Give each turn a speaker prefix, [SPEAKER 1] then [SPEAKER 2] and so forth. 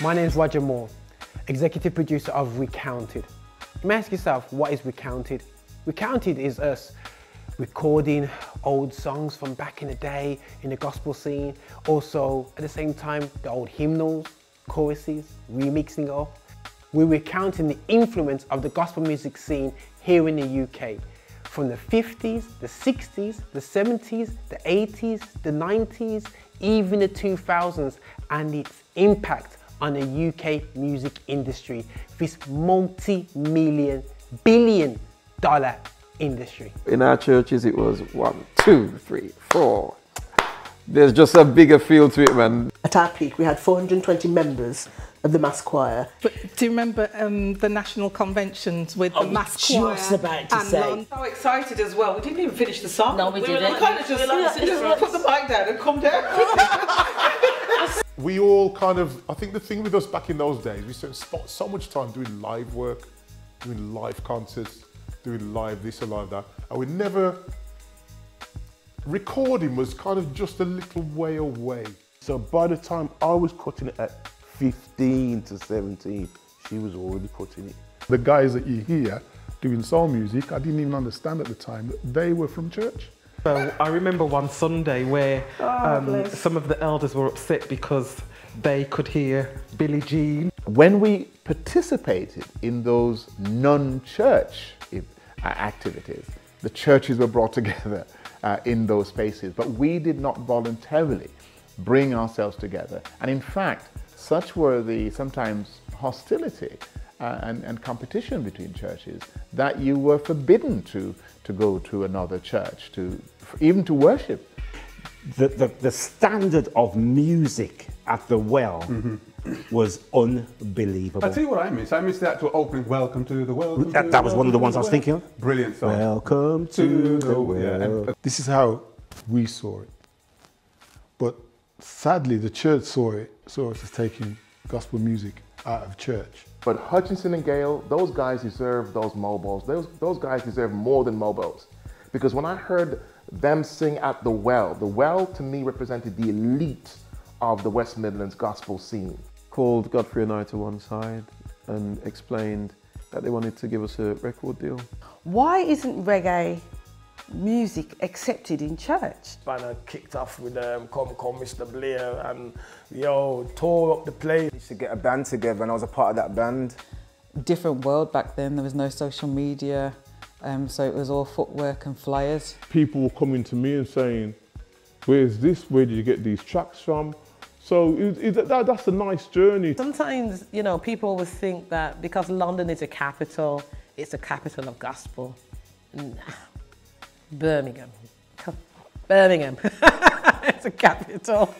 [SPEAKER 1] My name is Roger Moore, executive producer of Recounted. You may ask yourself, what is Recounted? Recounted is us recording old songs from back in the day in the gospel scene. Also, at the same time, the old hymnals, choruses, remixing it up. We're recounting the influence of the gospel music scene here in the UK. From the 50s, the 60s, the 70s, the 80s, the 90s, even the 2000s, and its impact on the UK music industry, this multi-million, billion-dollar industry.
[SPEAKER 2] In our churches it was 1, 2, 3, 4. There's just a bigger feel to it, man.
[SPEAKER 3] At our peak we had 420 members of the mass choir.
[SPEAKER 4] But do you remember the national conventions with the mass choir?
[SPEAKER 3] Just about to say.
[SPEAKER 4] So excited as well. We didn't even finish the song.
[SPEAKER 5] No, we didn't.
[SPEAKER 4] We kind of just put the mic down and come down.
[SPEAKER 6] We all kind of, I think the thing with us back in those days, we spent so much time doing live work, doing live concerts, doing live this and live that, and we never, recording was kind of just a little way away.
[SPEAKER 7] So by the time I was cutting it at 15 to 17, she was already cutting it.
[SPEAKER 8] The guys that you hear doing soul music, I didn't even understand at the time that they were from church.
[SPEAKER 9] So I remember one Sunday where some of the elders were upset because they could hear Billie Jean.
[SPEAKER 10] When we participated in those non-church activities, the churches were brought together in those spaces, but we did not voluntarily bring ourselves together. And in fact, such were the sometimes hostility and competition between churches that you were forbidden to go to another church, even to worship.
[SPEAKER 11] The standard of music at the Well was unbelievable.
[SPEAKER 12] I tell you what I miss. I miss the actual opening, "Welcome to the Well."
[SPEAKER 11] That was one of the ones I was thinking of.
[SPEAKER 12] Brilliant song.
[SPEAKER 11] Welcome to the Well.
[SPEAKER 12] Yeah.
[SPEAKER 8] This is how we saw it. But sadly, the church saw us as taking gospel music out of church.
[SPEAKER 10] But Hutchinson and Gale, those guys deserve those mobiles. Those guys deserve more than mobiles. Because when I heard them sing at the Well to me represented the elite of the West Midlands gospel scene.
[SPEAKER 2] Called Godfrey and I to one side and explained that they wanted to give us a record deal.
[SPEAKER 5] Why isn't reggae music accepted in church?
[SPEAKER 13] Banner kicked off with Come Mr. Blair and tore up the place.
[SPEAKER 14] We used to get a band together and I was a part of that band.
[SPEAKER 15] Different world back then, there was no social media, so it was all footwork and flyers.
[SPEAKER 8] People were coming to me and saying, where's this, where did you get these tracks from? So that's a nice journey.
[SPEAKER 16] Sometimes, people always think that because London is a capital, it's the capital of gospel. Nah. Birmingham. It's a capital.